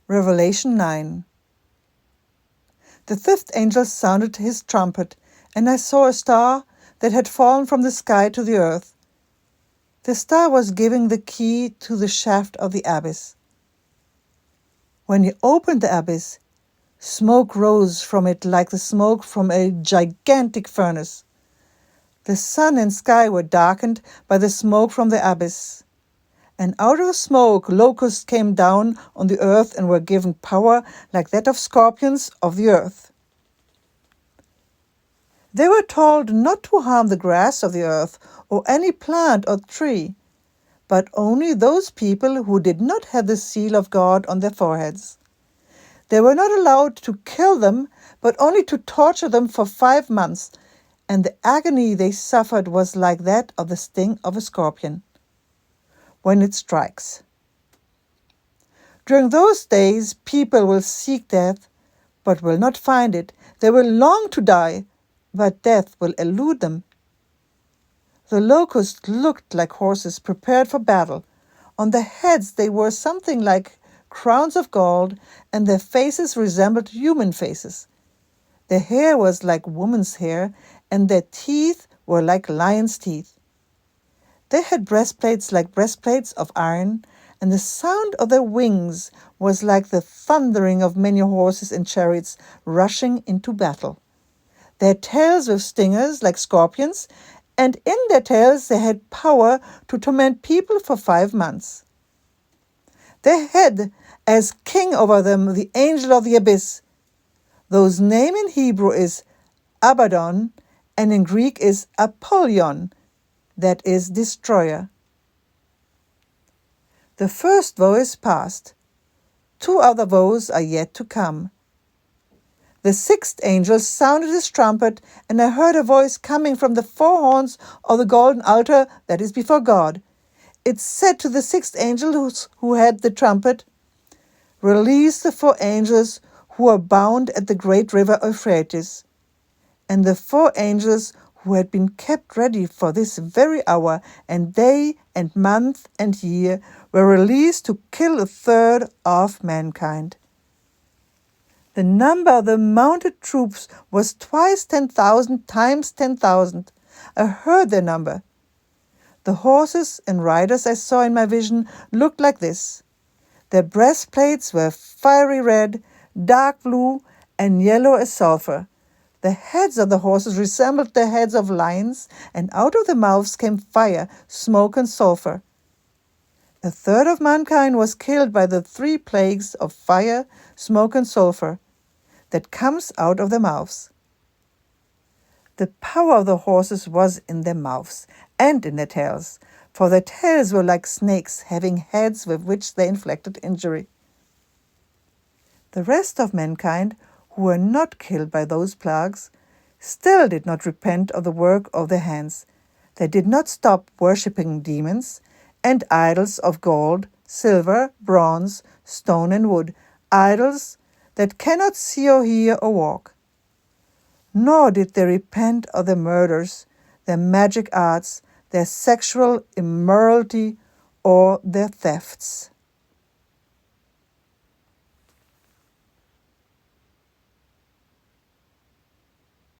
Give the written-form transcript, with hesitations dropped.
Revelation 9. The fifth angel sounded his trumpet, and I saw a star that had fallen from the sky to the earth. The star was giving the key to the shaft of the abyss. When he opened the abyss, smoke rose from it like the smoke from a gigantic furnace. The sun and sky were darkened by the smoke from the abyss. And out of the smoke locusts came down on the earth and were given power like that of scorpions of the earth. They were told not to harm the grass of the earth or any plant or tree, but only those people who did not have the seal of God on their foreheads. They were not allowed to kill them, but only to torture them for 5 months, and the agony they suffered was like that of the sting of a scorpion when it strikes. During those days, people will seek death, but will not find it. They will long to die, but death will elude them. The locusts looked like horses prepared for battle. On their heads they wore something like crowns of gold, and their faces resembled human faces. Their hair was like woman's hair, and their teeth were like lions' teeth. They had breastplates like breastplates of iron, and the sound of their wings was like the thundering of many horses and chariots rushing into battle. Their tails were stingers like scorpions, and in their tails they had power to torment people for 5 months. They had as king over them the angel of the abyss, whose name in Hebrew is Abaddon, and in Greek is Apollyon, that is, destroyer. The first woe is past. 2 other woes are yet to come. The sixth angel sounded his trumpet, and I heard a voice coming from the 4 horns of the golden altar that is before God. It said to the sixth angel who had the trumpet, "Release the 4 angels who are bound at the great river Euphrates." And the 4 angels who had been kept ready for this very hour, and day and month and year, were released to kill 1/3 of mankind. The number of the mounted troops was twice 10,000 times 10,000. I heard their number. The horses and riders I saw in my vision looked like this. Their breastplates were fiery red, dark blue, and yellow as sulfur. The heads of the horses resembled the heads of lions, and out of their mouths came fire, smoke, and sulfur. 1/3 of mankind was killed by the 3 plagues of fire, smoke, and sulfur that comes out of their mouths. The power of the horses was in their mouths and in their tails, for their tails were like snakes, having heads with which they inflicted injury. The rest of mankind, who were not killed by those plagues, still did not repent of the work of their hands. They did not stop worshipping demons and idols of gold, silver, bronze, stone, and wood, idols that cannot see or hear or walk. Nor did they repent of their murders, their magic arts, their sexual immorality, or their thefts.